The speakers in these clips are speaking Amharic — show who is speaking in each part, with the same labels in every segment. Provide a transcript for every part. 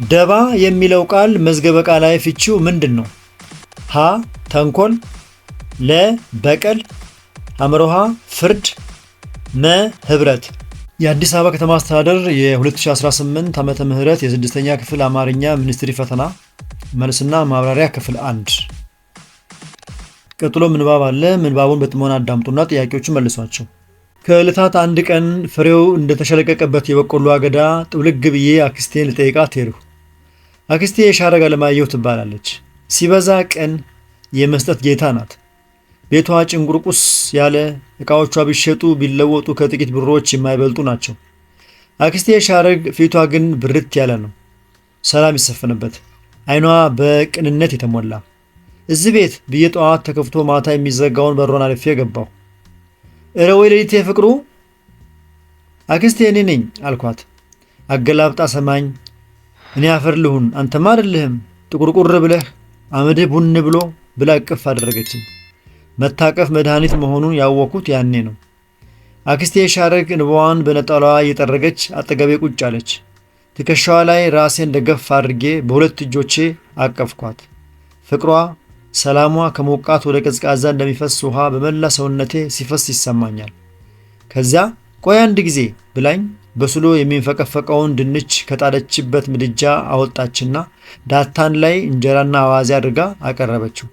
Speaker 1: ደባ የሚለው ቃል መዝገበ ቃላዊ ፍቺው ምንድነው? ሀ ተንኮል፣ ለ በቀል፣ ሐመሮሃ ፍርድ፣ መ ህብረት። የአዲስ አበባ ከተማ አስተዳደር የ2018 ዓመተ ምህረት የ6ኛ ክፍል አማርኛ ሚኒስትሪ ፈተና መልስና ማብራሪያ ክፍል 1። ቀጥሎ ምንባብ አለ። ምንባቡን በጥሞና አዳምጡና ጥያቄዎቹን መልሷቸው። ከዕለታት አንድ ቀን ፍሬው እንደተሸለቀቀበት የበቆሎ አገዳ ጥውልግ ብዬ አክስቴን ልጠይቃት ሄድሁ። አክስቴ የሻረግ አለማየሁ ትባላለች። ሲበዛ ቀን የመስጠት ጌታ ናት። ቤቷ ጭንጉርቁስ ያለ፣ ዕቃዎቿ ቢሸጡ ቢለወጡ ከጥቂት ብሮች የማይበልጡ ናቸው። አክስቴ የሻረግ ፊቷ ግን ብርት ያለ ነው፣ ሰላም ይሰፈንበት፣ አይኗ በቅንነት የተሞላ። እዚህ ቤት ብዬ ጠዋት ተከፍቶ ማታ የሚዘጋውን በሮን አልፌ ገባሁ። እረ ወይ ሌሊቴ ፍቅሩ! አክስቴ እኔ ነኝ አልኳት። አገላብጣ ሰማኝ። እኔ አፈር ልሁን አንተማ አይደለህም ጥቁርቁር ብለህ አመድህ ቡን ብሎ ብላ እቅፍ አደረገችኝ። መታቀፍ መድኃኒት መሆኑን ያወኩት ያኔ ነው። አክስቴ የሻረግ እንባዋን በነጠላዋ እየጠረገች አጠገቤ ቁጭ አለች። ትከሻዋ ላይ ራሴን ደገፍ አድርጌ በሁለት እጆቼ አቀፍኳት። ፍቅሯ፣ ሰላሟ ከሞቃት ወደ ቀዝቃዛ እንደሚፈስ ውሃ በመላ ሰውነቴ ሲፈስ ይሰማኛል። ከዚያ ቆይ አንድ ጊዜ ብላኝ በስሎ የሚንፈቀፈቀውን ድንች ከጣለችበት ምድጃ አወጣችና ዳታን ላይ እንጀራና አዋዜ አድርጋ አቀረበችው።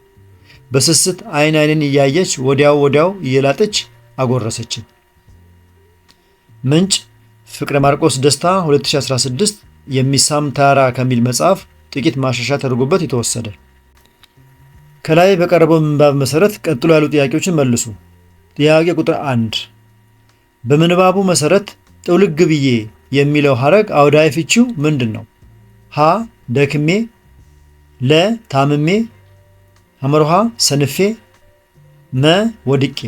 Speaker 1: በስስት አይን አይንን እያየች ወዲያው እየላጠች አጎረሰችኝ። ምንጭ ፍቅረ ማርቆስ ደስታ 2016 የሚሳም ተራራ ከሚል መጽሐፍ ጥቂት ማሻሻያ ተደርጎበት የተወሰደ። ከላይ በቀረበው ምንባብ መሰረት ቀጥሎ ያሉ ጥያቄዎችን መልሱ። ጥያቄ ቁጥር 1 በምንባቡ መሰረት ጥውልግ ብዬ የሚለው ሐረግ አውዳዊ ፍቺው ምንድን ነው? ሀ ደክሜ፣ ለ ታምሜ፣ ሐመሮሃ ሰንፌ፣ መ ወድቄ።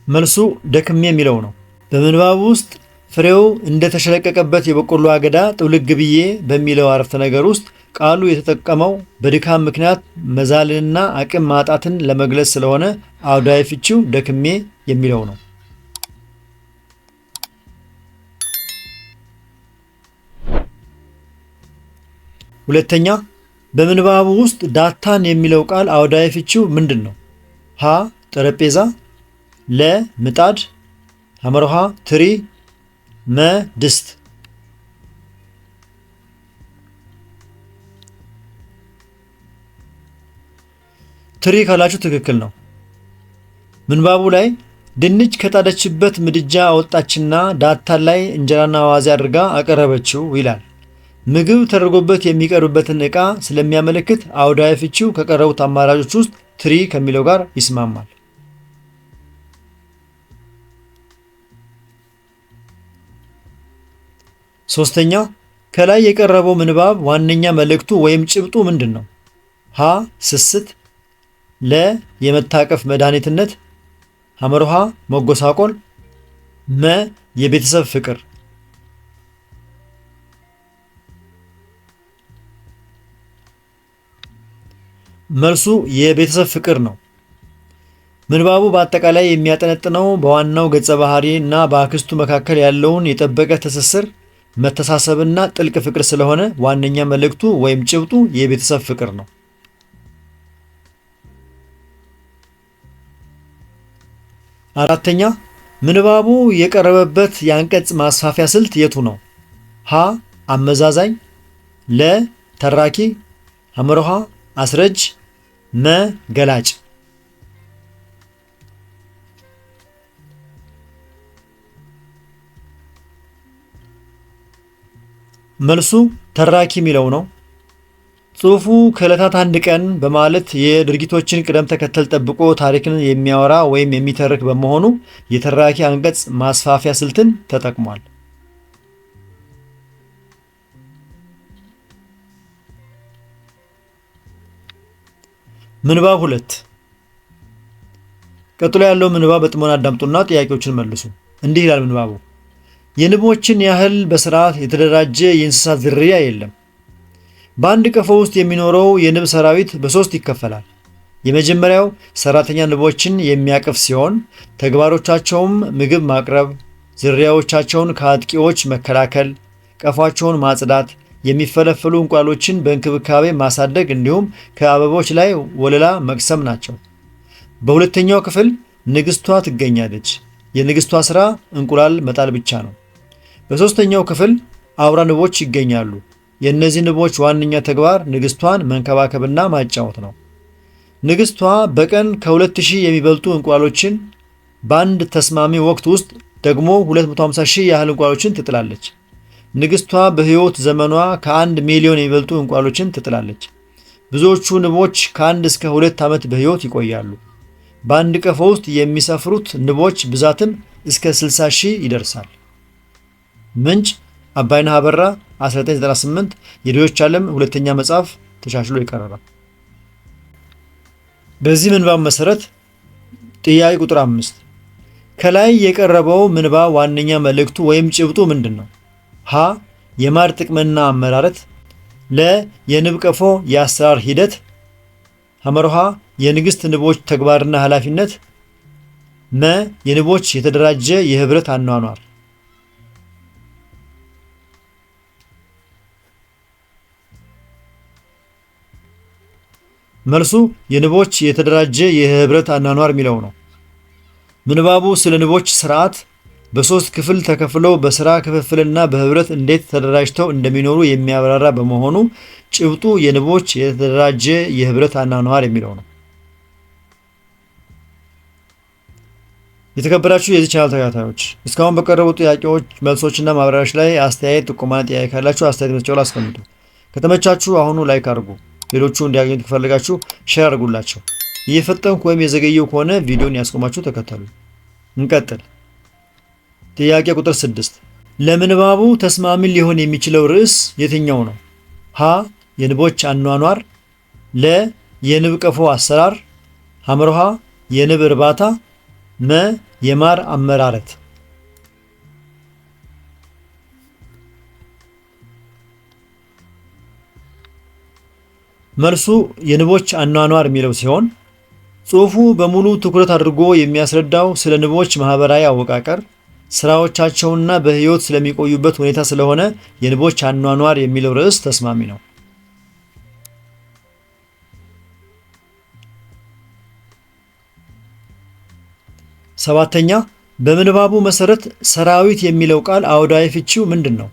Speaker 1: መልሱ ደክሜ የሚለው ነው። በምንባቡ ውስጥ ፍሬው እንደተሸለቀቀበት የበቆሎ አገዳ ጥውልግ ብዬ በሚለው አረፍተ ነገር ውስጥ ቃሉ የተጠቀመው በድካም ምክንያት መዛልንና አቅም ማጣትን ለመግለጽ ስለሆነ አውዳዊ ፍቺው ደክሜ የሚለው ነው። ሁለተኛ በምንባቡ ውስጥ ዳታን የሚለው ቃል አውዳዊ ፍቺው ምንድን ነው? ሀ ጠረጴዛ፣ ለ ምጣድ፣ ሐመሮሃ ትሪ፣ መ ድስት። ትሪ ካላችሁ ትክክል ነው። ምንባቡ ላይ ድንች ከጣደችበት ምድጃ አወጣችና ዳታን ላይ እንጀራና አዋዜ አድርጋ አቀረበችው ይላል። ምግብ ተደርጎበት የሚቀርብበትን ዕቃ ስለሚያመለክት አውዳዊ ፍቺው ከቀረቡት አማራጮች ውስጥ ትሪ ከሚለው ጋር ይስማማል። ሶስተኛ ከላይ የቀረበው ምንባብ ዋነኛ መልእክቱ ወይም ጭብጡ ምንድን ነው? ሀ ስስት፣ ለ የመታቀፍ መድኃኒትነት፣ ሐመሮሃ መጎሳቆል፣ መ የቤተሰብ ፍቅር። መልሱ የቤተሰብ ፍቅር ነው። ምንባቡ በአጠቃላይ የሚያጠነጥነው በዋናው ገጸ ባህሪ እና በአክስቱ መካከል ያለውን የጠበቀ ትስስር፣ መተሳሰብና ጥልቅ ፍቅር ስለሆነ ዋነኛ መልእክቱ ወይም ጭብጡ የቤተሰብ ፍቅር ነው። አራተኛ ምንባቡ የቀረበበት የአንቀጽ ማስፋፊያ ስልት የቱ ነው? ሀ አመዛዛኝ፣ ለ ተራኪ፣ ሐመሮሃ አስረጅ፣ መ ገላጭ። መልሱ ተራኪ የሚለው ነው። ጽሑፉ ከዕለታት አንድ ቀን በማለት የድርጊቶችን ቅደም ተከተል ጠብቆ ታሪክን የሚያወራ ወይም የሚተርክ በመሆኑ የተራኪ አንቀጽ ማስፋፊያ ስልትን ተጠቅሟል። ምንባብ 2 ቀጥሎ ያለው ምንባብ በጥሞና አዳምጡና ጥያቄዎችን መልሱ። እንዲህ ይላል ምንባቡ። የንቦችን ያህል በስርዓት የተደራጀ የእንስሳት ዝርያ የለም። በአንድ ቀፎ ውስጥ የሚኖረው የንብ ሰራዊት በ3 ይከፈላል። የመጀመሪያው ሰራተኛ ንቦችን የሚያቅፍ ሲሆን ተግባሮቻቸውም ምግብ ማቅረብ፣ ዝርያዎቻቸውን ከአጥቂዎች መከላከል፣ ቀፏቸውን ማጽዳት፣ የሚፈለፈሉ እንቁላሎችን በእንክብካቤ ማሳደግ እንዲሁም ከአበቦች ላይ ወለላ መቅሰም ናቸው። በሁለተኛው ክፍል ንግስቷ ትገኛለች። የንግስቷ ሥራ እንቁላል መጣል ብቻ ነው። በሦስተኛው ክፍል አውራ ንቦች ይገኛሉ። የእነዚህ ንቦች ዋነኛ ተግባር ንግስቷን መንከባከብና ማጫወት ነው። ንግስቷ በቀን ከ2000 የሚበልጡ እንቁላሎችን በአንድ ተስማሚ ወቅት ውስጥ ደግሞ 250,000 ያህል እንቁላሎችን ትጥላለች። ንግስቷ በሕይወት ዘመኗ ከ1 ሚሊዮን የሚበልጡ እንቁላሎችን ትጥላለች። ብዙዎቹ ንቦች ከ1 እስከ 2 ዓመት በሕይወት ይቆያሉ። በአንድ ቀፎ ውስጥ የሚሰፍሩት ንቦች ብዛትም እስከ 60,000 ይደርሳል። ምንጭ አባይነህ አበራ 1998 የድሆች ዓለም ሁለተኛ መጽሐፍ ተሻሽሎ ይቀርባል። በዚህ ምንባብ መሰረት ጥያቄ ቁጥር 5 ከላይ የቀረበው ምንባብ ዋነኛ መልእክቱ ወይም ጭብጡ ምንድን ነው? ሀ የማር ጥቅምና አመራረት፣ ለ የንብ ቀፎ የአሰራር ሂደት፣ ሐመርሃ የንግስት ንቦች ተግባርና ኃላፊነት፣ መ የንቦች የተደራጀ የህብረት አኗኗር። መልሱ የንቦች የተደራጀ የህብረት አኗኗር የሚለው ነው። ምንባቡ ስለ ንቦች ስርዓት በሶስት ክፍል ተከፍለው በስራ ክፍፍልና በህብረት እንዴት ተደራጅተው እንደሚኖሩ የሚያብራራ በመሆኑ ጭብጡ የንቦች የተደራጀ የህብረት አኗኗር የሚለው ነው። የተከበራችሁ የዚህ ቻናል ተከታታዮች እስካሁን በቀረቡ ጥያቄዎች፣ መልሶችና ማብራሪያዎች ላይ አስተያየት፣ ጥቆማ፣ ጥያቄ ካላችሁ አስተያየት መስጫው ላይ አስቀምጡ። ከተመቻችሁ አሁኑ ላይክ አድርጉ። ሌሎቹ እንዲያገኙት ከፈለጋችሁ ሼር አድርጉላቸው። እየፈጠንኩ ወይም የዘገየው ከሆነ ቪዲዮን ያስቆማችሁ ተከተሉ። እንቀጥል። ጥያቄ ቁጥር 6 ለምንባቡ ተስማሚ ሊሆን የሚችለው ርዕስ የትኛው ነው? ሀ የንቦች አኗኗር፣ ለ የንብ ቀፎ አሰራር፣ ሐመርሃ የንብ እርባታ፣ መ የማር አመራረት። መልሱ የንቦች አኗኗር የሚለው ሲሆን ጽሑፉ በሙሉ ትኩረት አድርጎ የሚያስረዳው ስለ ንቦች ማህበራዊ አወቃቀር፣ ስራዎቻቸውና በህይወት ስለሚቆዩበት ሁኔታ ስለሆነ የንቦች አኗኗር የሚለው ርዕስ ተስማሚ ነው። ሰባተኛ በምንባቡ መሰረት ሰራዊት የሚለው ቃል አውዳዊ ፍቺው ምንድን ነው?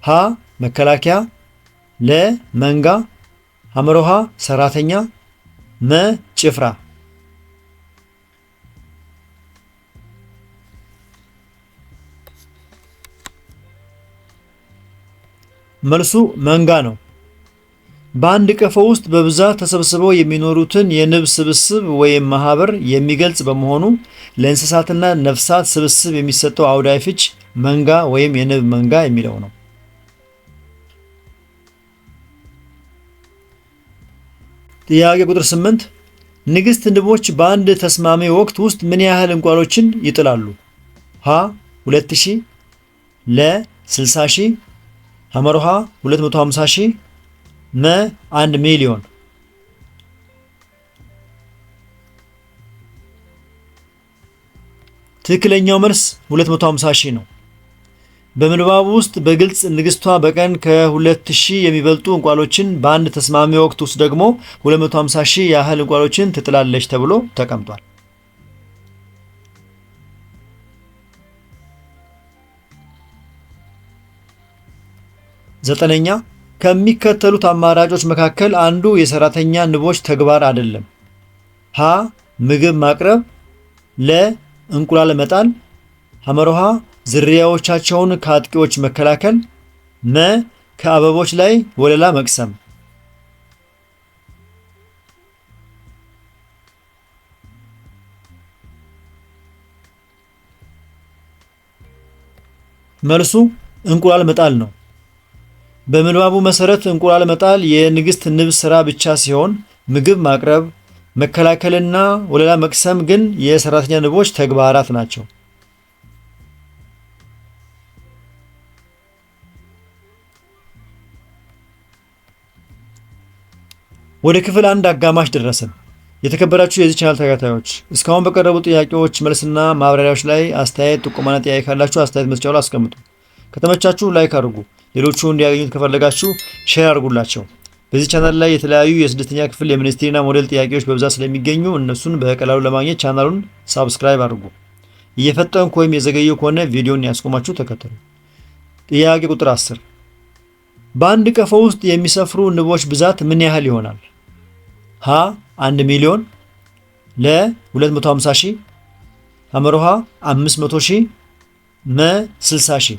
Speaker 1: ሀ መከላከያ፣ ለ መንጋ፣ ሐመርሃ ሰራተኛ፣ መ ጭፍራ። መልሱ መንጋ ነው። በአንድ ቀፎ ውስጥ በብዛት ተሰብስበው የሚኖሩትን የንብ ስብስብ ወይም ማህበር የሚገልጽ በመሆኑ ለእንስሳትና ነፍሳት ስብስብ የሚሰጠው አውዳዊ ፍች መንጋ ወይም የንብ መንጋ የሚለው ነው። ጥያቄ ቁጥር 8 ንግስት ንቦች በአንድ ተስማሚ ወቅት ውስጥ ምን ያህል እንቁላሎችን ይጥላሉ? ሀ 2000፣ ለ 60,000፣ ሐመርሃ 250,000፣ መ 1 ሚሊዮን። ትክክለኛው መልስ 250,000 ነው። በምንባቡ ውስጥ በግልጽ ንግስቷ በቀን ከ2000 የሚበልጡ እንቁላሎችን በአንድ ተስማሚ ወቅት ውስጥ ደግሞ 250,000 ያህል እንቁላሎችን ትጥላለች ተብሎ ተቀምጧል። ዘጠነኛ ከሚከተሉት አማራጮች መካከል አንዱ የሰራተኛ ንቦች ተግባር አይደለም። ሀ ምግብ ማቅረብ፣ ለ እንቁላል መጣል፣ ሐመርሃ ዝርያዎቻቸውን ከአጥቂዎች መከላከል፣ መ ከአበቦች ላይ ወለላ መቅሰም። መልሱ እንቁላል መጣል ነው። በምንባቡ መሰረት እንቁላል መጣል የንግስት ንብ ስራ ብቻ ሲሆን ምግብ ማቅረብ፣ መከላከልና ወለላ መቅሰም ግን የሰራተኛ ንቦች ተግባራት ናቸው። ወደ ክፍል 1 አጋማሽ ደረስን። የተከበራችሁ የዚህ ቻናል ተከታታዮች እስካሁን በቀረቡ ጥያቄዎች መልስና ማብራሪያዎች ላይ አስተያየት፣ ጥቆማና ጥያቄ ካላችሁ አስተያየት መስጫው ላይ አስቀምጡ። ከተመቻችሁ ላይክ አድርጉ። ሌሎቹ እንዲያገኙት ከፈለጋችሁ ሼር አድርጉላቸው። በዚህ ቻናል ላይ የተለያዩ የስድስተኛ ክፍል የሚኒስትሪና ሞዴል ጥያቄዎች በብዛት ስለሚገኙ እነሱን በቀላሉ ለማግኘት ቻናሉን ሳብስክራይብ አድርጉ። እየፈጠንኩ ወይም የዘገየው ከሆነ ቪዲዮን ያስቆማችሁ ተከተሉ። ጥያቄ ቁጥር 10 በአንድ ቀፎ ውስጥ የሚሰፍሩ ንቦች ብዛት ምን ያህል ይሆናል? ሀ 1 ሚሊዮን፣ ለ 250 ሺህ፣ ሐመሮሃ 500 ሺህ፣ መ 60 ሺህ።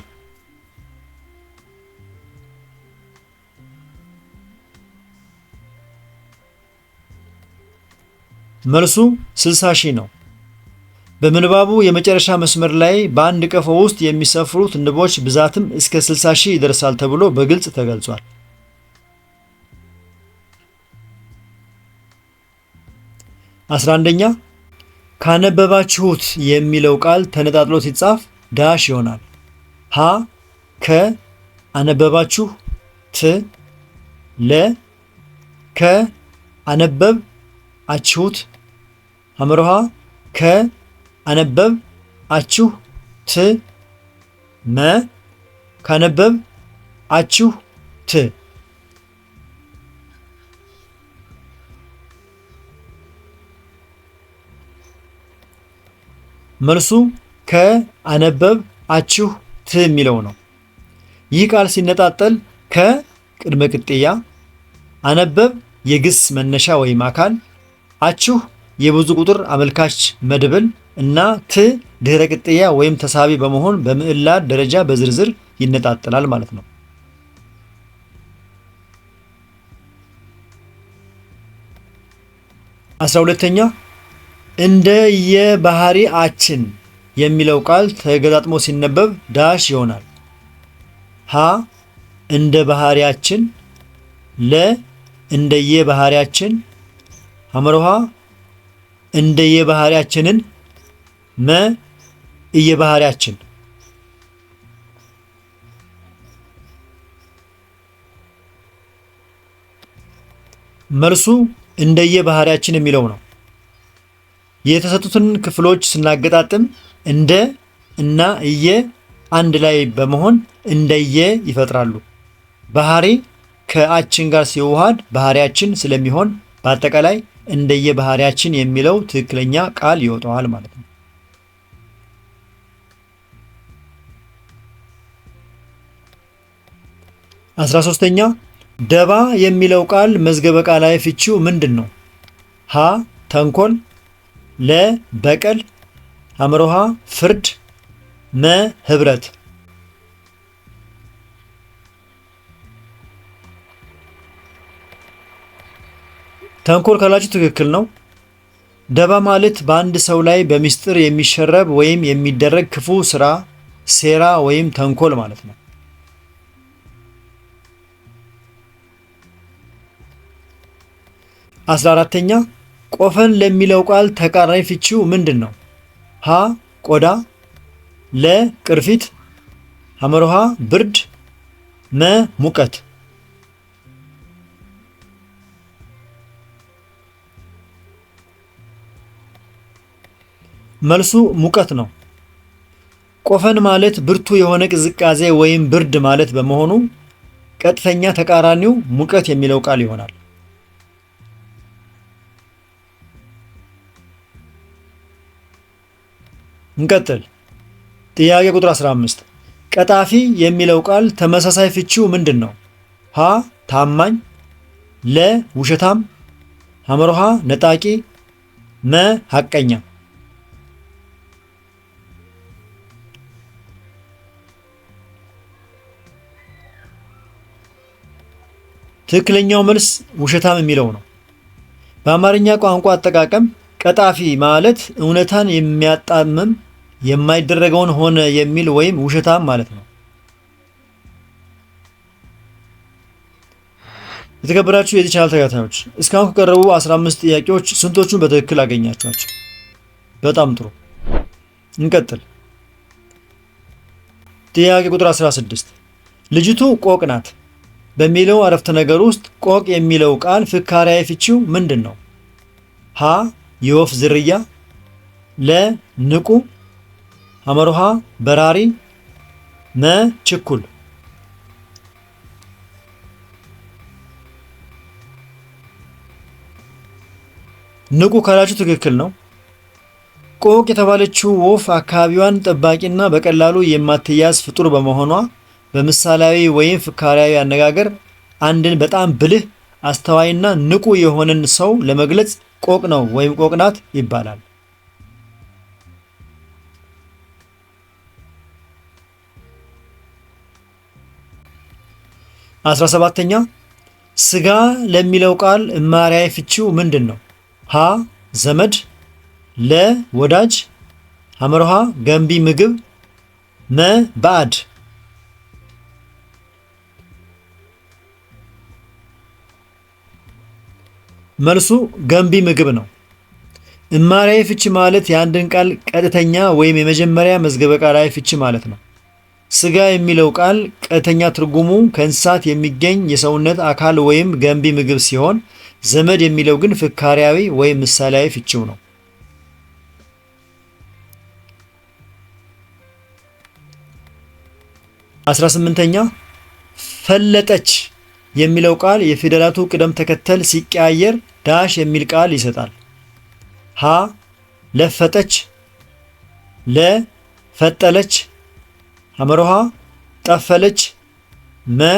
Speaker 1: መልሱ 60 ሺህ ነው። በምንባቡ የመጨረሻ መስመር ላይ በአንድ ቀፎ ውስጥ የሚሰፍሩት ንቦች ብዛትም እስከ 60 ሺህ ይደርሳል ተብሎ በግልጽ ተገልጿል። 11ኛ ካነበባችሁት የሚለው ቃል ተነጣጥሎ ሲጻፍ ዳሽ ይሆናል። ሀ ከ አነበባችሁ፣ ት ለ ከ አነበብ አችሁት፣ ሐመሮሃ ከ አነበብ አችሁ ት መ ካነበብ አችሁ ት። መልሱ ከአነበብ አችሁ ት የሚለው ነው። ይህ ቃል ሲነጣጠል ከቅድመ ቅጥያ፣ አነበብ የግስ መነሻ ወይም አካል፣ አችሁ የብዙ ቁጥር አመልካች መድብል እና ት ድህረ ቅጥያ ወይም ተሳቢ በመሆን በምዕላድ ደረጃ በዝርዝር ይነጣጠላል ማለት ነው። 12ኛ እንደ የባህሪያችን የሚለው ቃል ተገጣጥሞ ሲነበብ ዳሽ ይሆናል። ሀ እንደ ባህሪያችን፣ ለ እንደ የባህሪያችን፣ ሐመሮሃ እንደ የባህሪያችንን፣ መ እየባህሪያችን። መልሱ እንደየባህሪያችን የሚለው ነው። የተሰጡትን ክፍሎች ስናገጣጥም እንደ እና እየ አንድ ላይ በመሆን እንደየ ይፈጥራሉ። ባህሪ ከአችን ጋር ሲዋሃድ ባህሪያችን ስለሚሆን በአጠቃላይ እንደየ ባህሪያችን የሚለው ትክክለኛ ቃል ይወጣዋል ማለት ነው። 13ኛ ደባ የሚለው ቃል መዝገበ ቃላዊ ፍቺው ምንድን ነው? ሀ ተንኮል፣ ለ በቀል፣ ሐመሮሃ ፍርድ፣ መ ህብረት። ተንኮል ካላችሁ ትክክል ነው። ደባ ማለት በአንድ ሰው ላይ በሚስጥር የሚሸረብ ወይም የሚደረግ ክፉ ስራ፣ ሴራ ወይም ተንኮል ማለት ነው። 14ኛ ቆፈን ለሚለው ቃል ተቃራኒ ፍቺው ምንድን ነው? ሀ ቆዳ፣ ለ ቅርፊት፣ ሐመሮሃ ብርድ፣ መ ሙቀት። መልሱ ሙቀት ነው። ቆፈን ማለት ብርቱ የሆነ ቅዝቃዜ ወይም ብርድ ማለት በመሆኑ ቀጥተኛ ተቃራኒው ሙቀት የሚለው ቃል ይሆናል። እንቀጥል። ጥያቄ ቁጥር 15 ቀጣፊ የሚለው ቃል ተመሳሳይ ፍቺው ምንድን ነው? ሀ ታማኝ፣ ለ ውሸታም፣ ሐመሮሃ ነጣቂ፣ መ ሐቀኛ። ትክክለኛው መልስ ውሸታም የሚለው ነው። በአማርኛ ቋንቋ አጠቃቀም ቀጣፊ ማለት እውነታን የሚያጣምም የማይደረገውን ሆነ የሚል ወይም ውሸታም ማለት ነው። የተከበራችሁ የዚህ ቻናል ተከታታዮች እስካሁን ከቀረቡ 15 ጥያቄዎች ስንቶቹን በትክክል አገኛችኋቸው? በጣም ጥሩ። እንቀጥል። ጥያቄ ቁጥር 16 ልጅቱ ቆቅ ናት በሚለው አረፍተ ነገር ውስጥ ቆቅ የሚለው ቃል ፍካሪያዊ ፍቺው ምንድን ነው? ሀ የወፍ ዝርያ፣ ለ ንቁ፣ ሐመሩሃ በራሪ፣ መ ችኩል። ንቁ ካላችሁ ትክክል ነው። ቆቅ የተባለችው ወፍ አካባቢዋን ጠባቂና በቀላሉ የማትያዝ ፍጡር በመሆኗ በምሳሌያዊ ወይም ፍካሪያዊ አነጋገር አንድን በጣም ብልህ አስተዋይና ንቁ የሆነን ሰው ለመግለጽ ቆቅ ነው ወይም ቆቅ ናት ይባላል። 17ኛ ስጋ ለሚለው ቃል እማሪያዊ ፍቺው ምንድን ነው? ሀ ዘመድ፣ ለ ወዳጅ፣ ሐመርሃ ገንቢ ምግብ፣ መ ባዕድ። መልሱ ገንቢ ምግብ ነው። እማሪያዊ ፍቺ ማለት የአንድን ቃል ቀጥተኛ ወይም የመጀመሪያ መዝገበ ቃላዊ ፍቺ ማለት ነው። ስጋ የሚለው ቃል ቀጥተኛ ትርጉሙ ከእንስሳት የሚገኝ የሰውነት አካል ወይም ገንቢ ምግብ ሲሆን ዘመድ የሚለው ግን ፍካሪያዊ ወይም ምሳሌያዊ ፍቺው ነው። 18ኛ ፈለጠች የሚለው ቃል የፊደላቱ ቅደም ተከተል ሲቀያየር ዳሽ የሚል ቃል ይሰጣል። ሀ ለፈጠች፣ ለ ፈጠለች፣ ሐመርሃ ጠፈለች፣ መ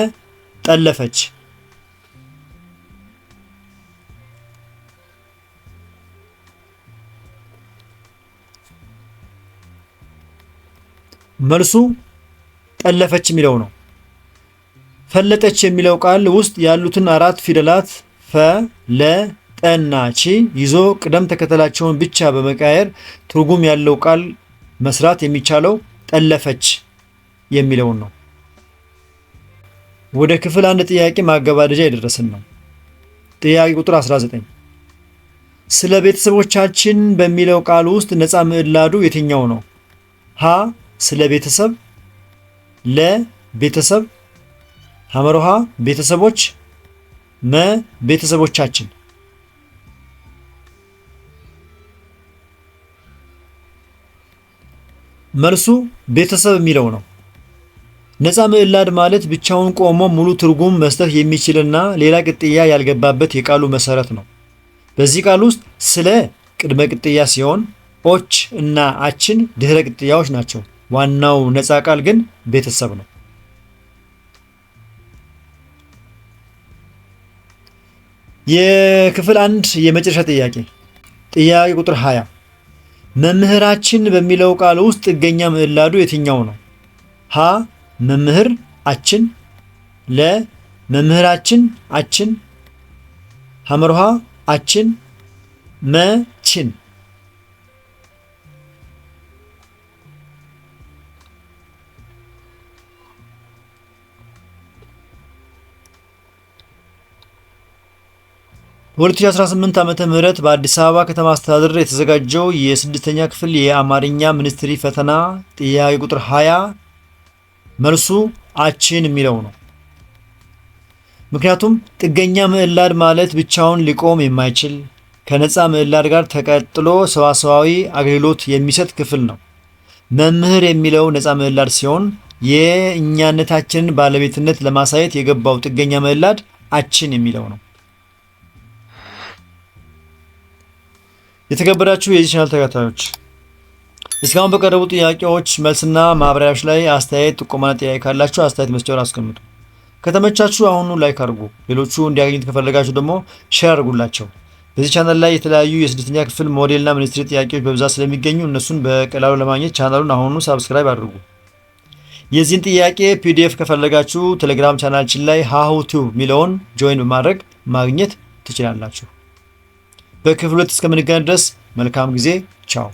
Speaker 1: ጠለፈች። መልሱ ጠለፈች የሚለው ነው። ፈለጠች የሚለው ቃል ውስጥ ያሉትን 4 ፊደላት ፈ፣ ለ፣ ጠ እና ቺ ይዞ ቅደም ተከተላቸውን ብቻ በመቀያየር ትርጉም ያለው ቃል መስራት የሚቻለው ጠለፈች የሚለውን ነው። ወደ ክፍል 1 ጥያቄ ማገባደጃ የደረስን ነው። ጥያቄ ቁጥር 19 ስለ ቤተሰቦቻችን በሚለው ቃል ውስጥ ነፃ ምዕላዱ የትኛው ነው? ሀ ስለ ቤተሰብ፣ ለ ቤተሰብ፣ ሐመርሃ ቤተሰቦች፣ መ ቤተሰቦቻችን። መልሱ ቤተሰብ የሚለው ነው። ነፃ ምዕላድ ማለት ብቻውን ቆሞ ሙሉ ትርጉም መስጠት የሚችልና ሌላ ቅጥያ ያልገባበት የቃሉ መሰረት ነው። በዚህ ቃል ውስጥ ስለ ቅድመ ቅጥያ ሲሆን ኦች እና አችን ድህረ ቅጥያዎች ናቸው። ዋናው ነፃ ቃል ግን ቤተሰብ ነው። የክፍል 1 የመጨረሻ ጥያቄ ጥያቄ ቁጥር 20 መምህራችን በሚለው ቃል ውስጥ ጥገኛ ምዕላዱ የትኛው ነው? ሀ መምህር አችን፣ ለ መምህራችን አችን፣ ሐመርሃ አችን፣ መ ችን። በ2018 ዓመተ ምህረት በአዲስ አበባ ከተማ አስተዳደር የተዘጋጀው የ6ኛ ክፍል የአማርኛ ሚኒስትሪ ፈተና ጥያቄ ቁጥር 20 መልሱ አችን የሚለው ነው። ምክንያቱም ጥገኛ ምዕላድ ማለት ብቻውን ሊቆም የማይችል ከነፃ ምዕላድ ጋር ተቀጥሎ ሰዋሰዋዊ አገልግሎት የሚሰጥ ክፍል ነው። መምህር የሚለው ነፃ ምዕላድ ሲሆን የእኛነታችንን ባለቤትነት ለማሳየት የገባው ጥገኛ ምዕላድ አችን የሚለው ነው። የተከበራችሁ የዚህ ቻናል ተከታታዮች እስካሁን በቀረቡ ጥያቄዎች መልስና ማብራሪያዎች ላይ አስተያየት፣ ጥቆማና ጥያቄ ካላችሁ አስተያየት መስጫውን አስቀምጡ። ከተመቻችሁ አሁኑ ላይክ አድርጉ። ሌሎቹ እንዲያገኙት ከፈለጋችሁ ደግሞ ሼር አድርጉላቸው። በዚህ ቻናል ላይ የተለያዩ የ6ኛ ክፍል ሞዴልና ሚኒስትሪ ጥያቄዎች በብዛት ስለሚገኙ እነሱን በቀላሉ ለማግኘት ቻናሉን አሁኑ ሳብስክራይብ አድርጉ። የዚህን ጥያቄ ፒዲኤፍ ከፈለጋችሁ ቴሌግራም ቻናላችን ላይ ሃሁ ቲዩብ ሚለውን ጆይን በማድረግ ማግኘት ትችላላችሁ። በክፍል 2 እስከምንገናኝ ድረስ መልካም ጊዜ። ቻው።